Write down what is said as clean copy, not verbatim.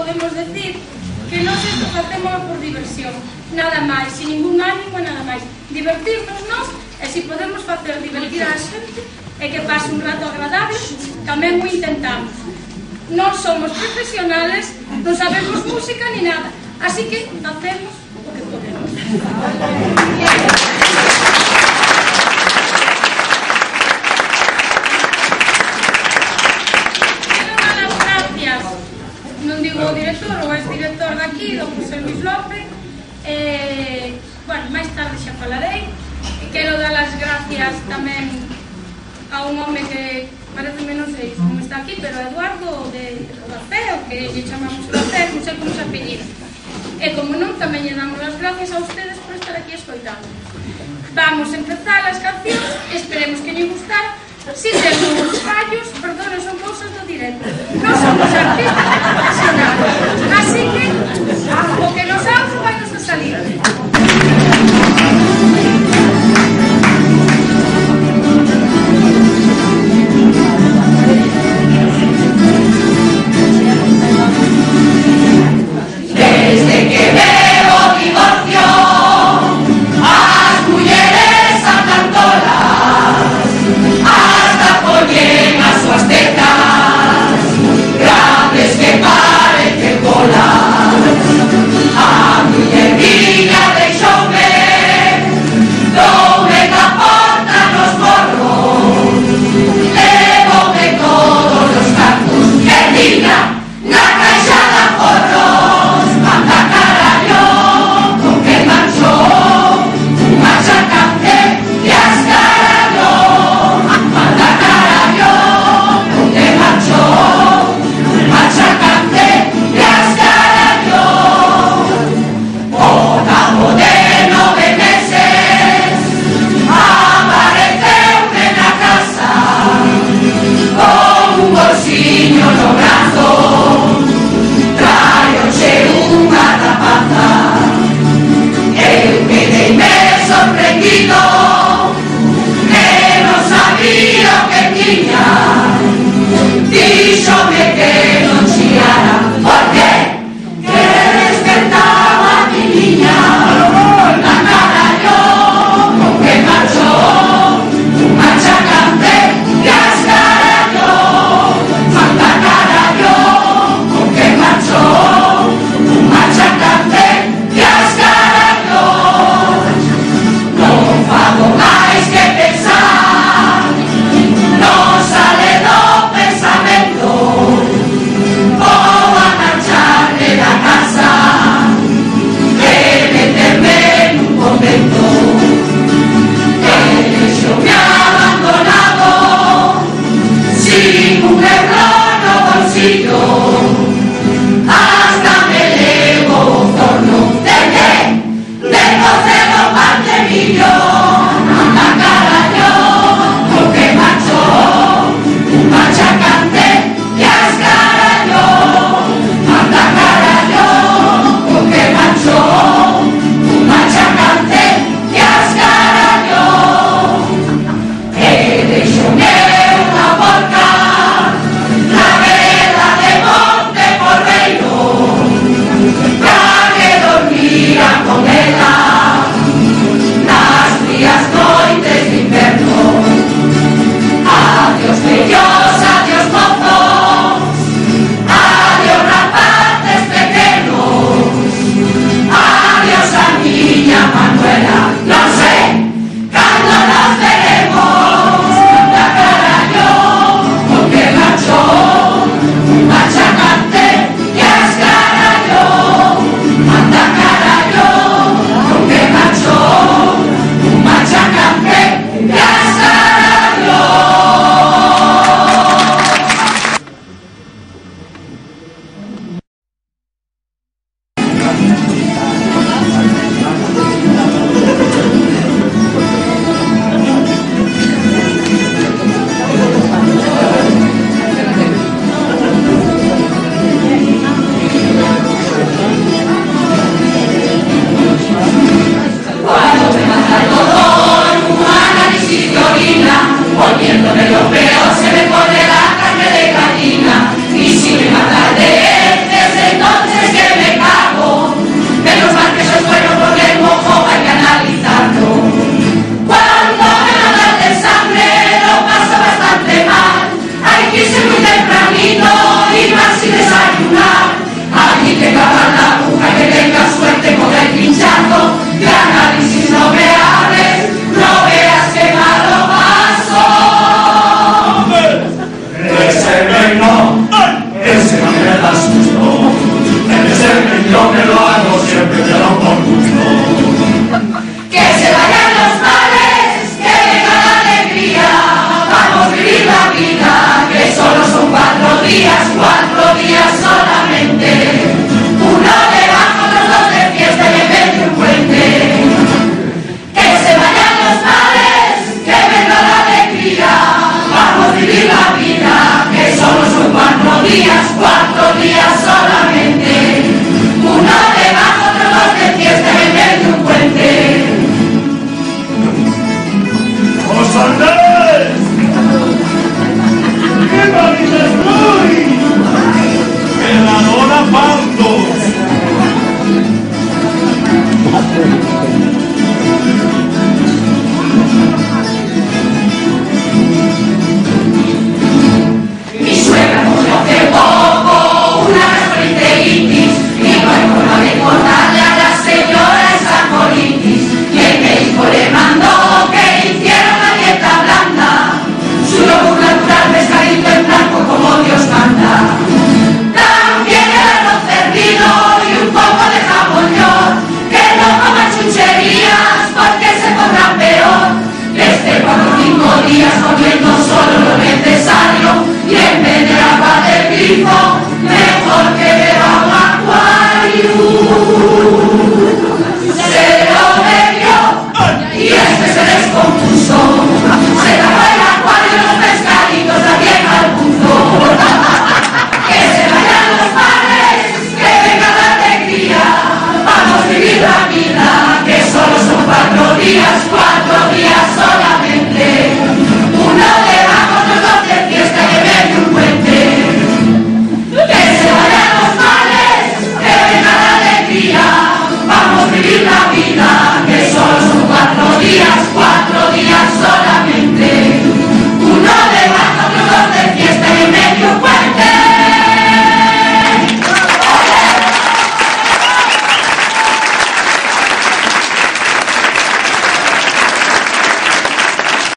podemos decir que nós isto facemos por diversión, nada máis, sin ningún ánimo, nada máis. Divertirnos nós, e se podemos facer divertir a xente e que pase un rato agradable, tamén o intentamos. Non somos profesionales, non sabemos música ni nada, así que facemos o que podemos. Non digo o director, o ex-director daqui, do José Luis López. Bueno, máis tarde xa falarei. Quero dar as gracias tamén a un home que parece menos sei como está aquí, pero Eduardo de Rodaceo, que lle chamamos Rodaceo, non sei como se apellida. E como non, tamén lle damos as gracias a ustedes por estar aquí escoitando. Vamos a empezar as cancións, esperemos que lle gustar. Si temos fallos, perdón, son cousas do directo.